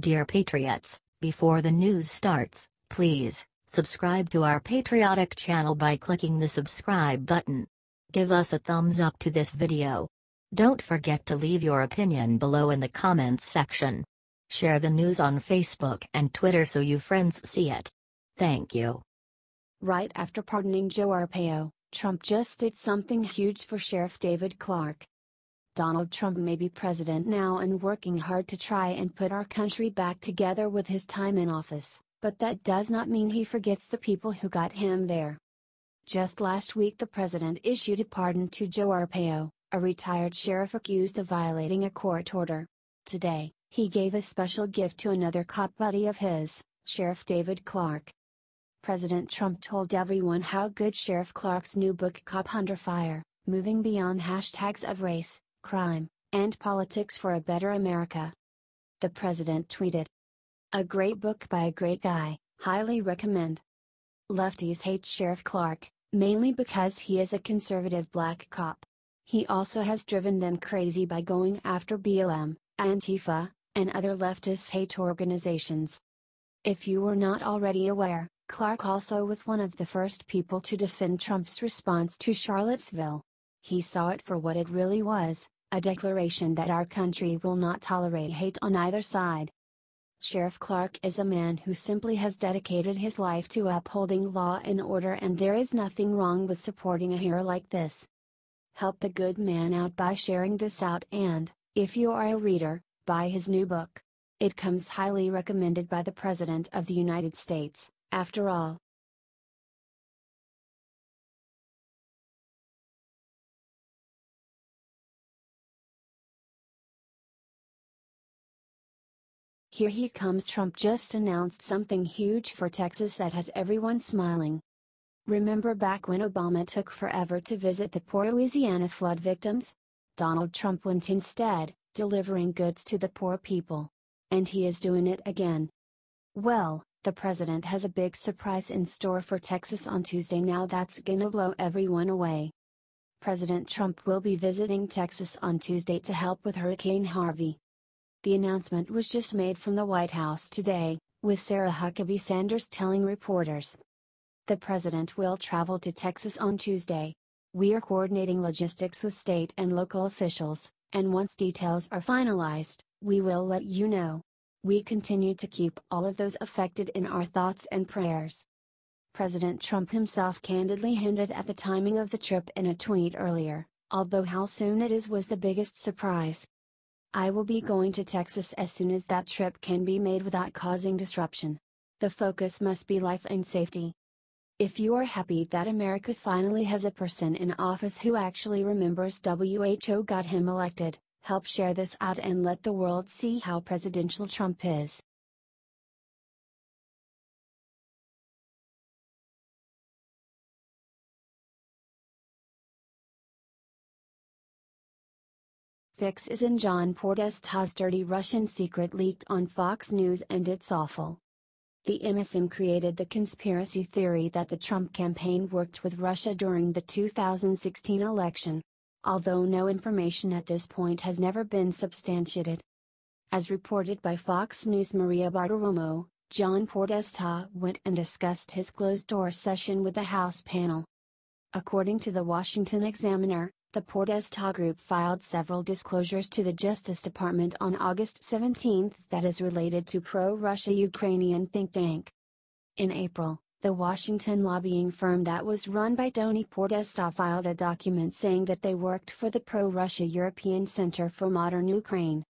Dear Patriots, before the news starts, please subscribe to our patriotic channel by clicking the subscribe button. Give us a thumbs up to this video. Don't forget to leave your opinion below in the comments section. Share the news on Facebook and Twitter so your friends see it. Thank you. Right after pardoning Joe Arpaio, Trump just did something huge for Sheriff David Clarke. Donald Trump may be president now and working hard to try and put our country back together with his time in office, but that does not mean he forgets the people who got him there. Just last week the president issued a pardon to Joe Arpaio, a retired sheriff accused of violating a court order. Today, he gave a special gift to another cop buddy of his, Sheriff David Clarke. President Trump told everyone how good Sheriff Clarke's new book Cop Under Fire, Moving Beyond Hashtags of Race, Crime, and Politics for a Better America. The president tweeted, "A great book by a great guy, highly recommend. Lefties hate Sheriff Clarke, mainly because he is a conservative black cop. He also has driven them crazy by going after BLM, Antifa, and other leftist hate organizations." If you were not already aware, Clarke also was one of the first people to defend Trump's response to Charlottesville. He saw it for what it really was, a declaration that our country will not tolerate hate on either side. Sheriff Clarke is a man who simply has dedicated his life to upholding law and order, and there is nothing wrong with supporting a hero like this. Help the good man out by sharing this out and, if you are a reader, buy his new book. It comes highly recommended by the President of the United States, after all. Here he comes. Trump just announced something huge for Texas that has everyone smiling. Remember back when Obama took forever to visit the poor Louisiana flood victims? Donald Trump went instead, delivering goods to the poor people. And he is doing it again. Well, the president has a big surprise in store for Texas on Tuesday. Now that's gonna blow everyone away. President Trump will be visiting Texas on Tuesday to help with Hurricane Harvey. The announcement was just made from the White House today, with Sarah Huckabee Sanders telling reporters. The president will travel to Texas on Tuesday. "We are coordinating logistics with state and local officials, and once details are finalized, we will let you know. We continue to keep all of those affected in our thoughts and prayers." President Trump himself candidly hinted at the timing of the trip in a tweet earlier, although how soon it is was the biggest surprise. "I will be going to Texas as soon as that trip can be made without causing disruption. The focus must be life and safety." If you are happy that America finally has a person in office who actually remembers WHO got him elected, help share this out and let the world see how presidential Trump is. Fix is in John Podesta's dirty Russian secret leaked on Fox News, and it's awful. The MSM created the conspiracy theory that the Trump campaign worked with Russia during the 2016 election. Although no information at this point has never been substantiated. As reported by Fox News' Maria Bartiromo, John Podesta went and discussed his closed-door session with the House panel. According to the Washington Examiner, the Podesta group filed several disclosures to the Justice Department on August 17 that is related to pro-Russia Ukrainian think tank. In April, the Washington lobbying firm that was run by Tony Podesta filed a document saying that they worked for the pro-Russia European Center for Modern Ukraine.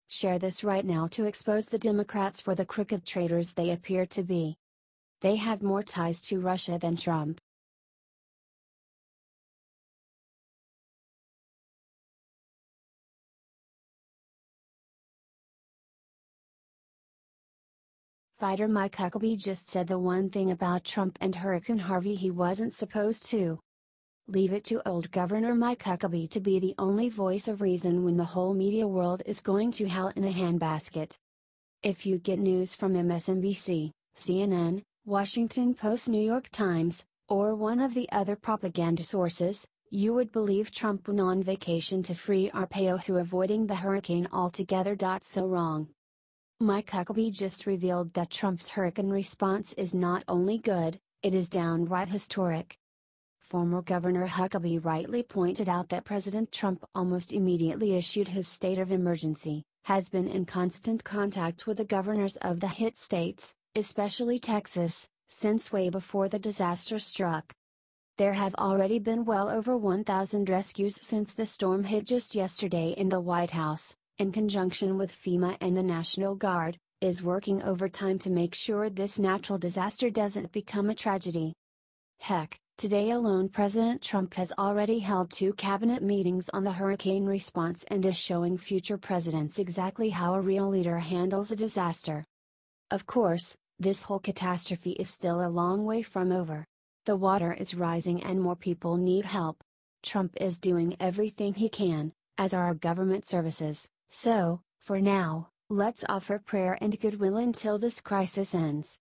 Share this right now to expose the Democrats for the crooked traitors they appear to be. They have more ties to Russia than Trump. Fighter Mike Huckabee just said the one thing about Trump and Hurricane Harvey he wasn't supposed to. Leave it to old Governor Mike Huckabee to be the only voice of reason when the whole media world is going to hell in a handbasket. If you get news from MSNBC, CNN, Washington Post, New York Times, or one of the other propaganda sources, you would believe Trump went on vacation to free Arpaio to avoiding the hurricane altogether. So wrong. Mike Huckabee just revealed that Trump's hurricane response is not only good, it is downright historic. Former Governor Huckabee rightly pointed out that President Trump almost immediately issued his state of emergency, has been in constant contact with the governors of the hit states, especially Texas, since way before the disaster struck. There have already been well over 1,000 rescues since the storm hit just yesterday, and the White House, in conjunction with FEMA and the National Guard, is working overtime to make sure this natural disaster doesn't become a tragedy. Heck, today alone President Trump has already held 2 cabinet meetings on the hurricane response and is showing future presidents exactly how a real leader handles a disaster. Of course, this whole catastrophe is still a long way from over. The water is rising and more people need help. Trump is doing everything he can, as are our government services, so, for now, let's offer prayer and goodwill until this crisis ends.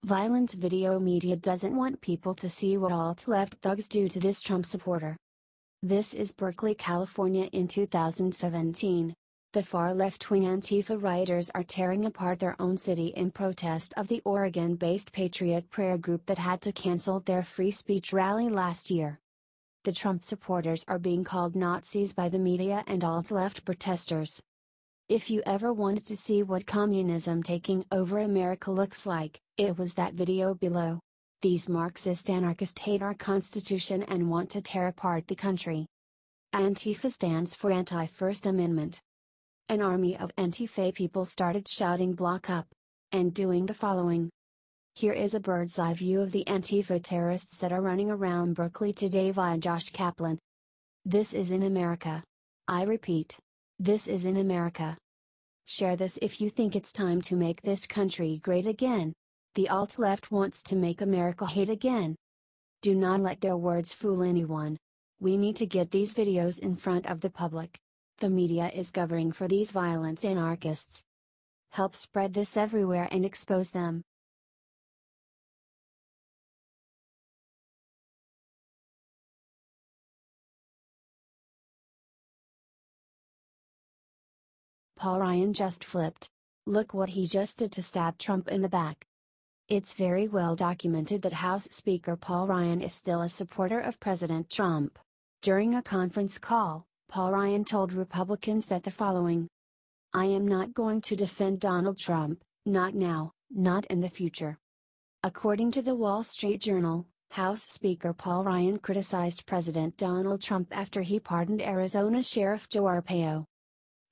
Violent video media doesn't want people to see what alt-left thugs do to this Trump supporter. This is Berkeley, California in 2017. The far left-wing Antifa rioters are tearing apart their own city in protest of the Oregon-based Patriot Prayer Group that had to cancel their free speech rally last year. The Trump supporters are being called Nazis by the media and alt-left protesters. If you ever wanted to see what communism taking over America looks like, it was that video below. These Marxist anarchists hate our Constitution and want to tear apart the country. Antifa stands for Anti-First Amendment. An army of Antifa people started shouting "block up" and doing the following. Here is a bird's eye view of the Antifa terrorists that are running around Berkeley today via Josh Kaplan. This is in America. I repeat. This is in America. Share this if you think it's time to make this country great again. The alt-left wants to make America hate again. Do not let their words fool anyone. We need to get these videos in front of the public. The media is covering for these violent anarchists. Help spread this everywhere and expose them. Paul Ryan just flipped. Look what he just did to stab Trump in the back. It's very well documented that House Speaker Paul Ryan is still a supporter of President Trump. During a conference call, Paul Ryan told Republicans that the following: "I am not going to defend Donald Trump, not now, not in the future." According to the Wall Street Journal, House Speaker Paul Ryan criticized President Donald Trump after he pardoned Arizona Sheriff Joe Arpaio.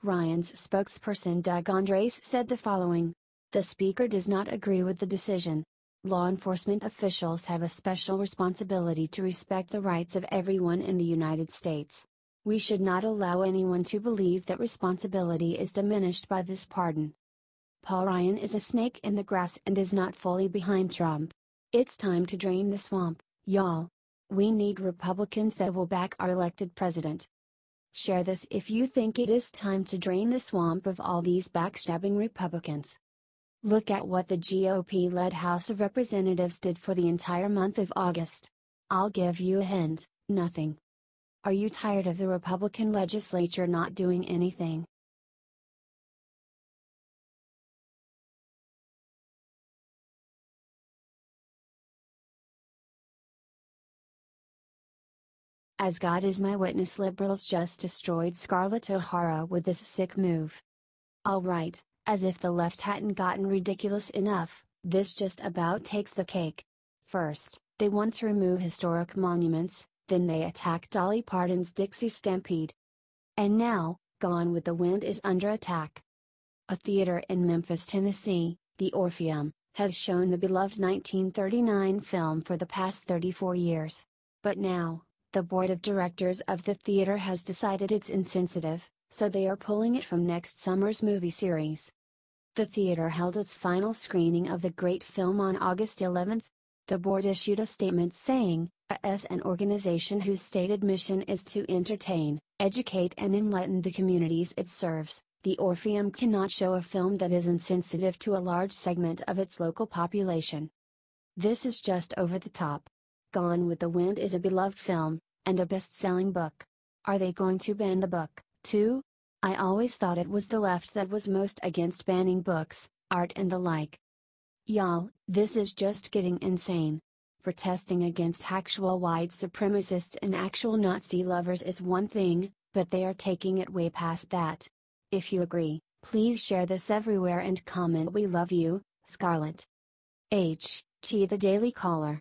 Ryan's spokesperson Doug Andres said the following: "The Speaker does not agree with the decision. Law enforcement officials have a special responsibility to respect the rights of everyone in the United States. We should not allow anyone to believe that responsibility is diminished by this pardon." Paul Ryan is a snake in the grass and is not fully behind Trump. It's time to drain the swamp, y'all. We need Republicans that will back our elected president. Share this if you think it is time to drain the swamp of all these backstabbing Republicans. Look at what the GOP-led House of Representatives did for the entire month of August. I'll give you a hint: nothing. Are you tired of the Republican legislature not doing anything? As God is my witness, liberals just destroyed Scarlett O'Hara with this sick move. Alright, as if the left hadn't gotten ridiculous enough, this just about takes the cake. First, they want to remove historic monuments, then they attack Dolly Parton's Dixie Stampede. And now, Gone with the Wind is under attack. A theater in Memphis, Tennessee, the Orpheum, has shown the beloved 1939 film for the past 34 years. But now, the board of directors of the theater has decided it's insensitive, so they are pulling it from next summer's movie series. The theater held its final screening of the great film on August 11. The board issued a statement saying, "As an organization whose stated mission is to entertain, educate and enlighten the communities it serves, the Orpheum cannot show a film that is insensitive to a large segment of its local population." This is just over the top. Gone with the Wind is a beloved film, and a best-selling book. Are they going to ban the book, too? I always thought it was the left that was most against banning books, art and the like. Y'all, this is just getting insane. Protesting against actual white supremacists and actual Nazi lovers is one thing, but they are taking it way past that. If you agree, please share this everywhere and comment "We love you, Scarlett." H. T. The Daily Caller.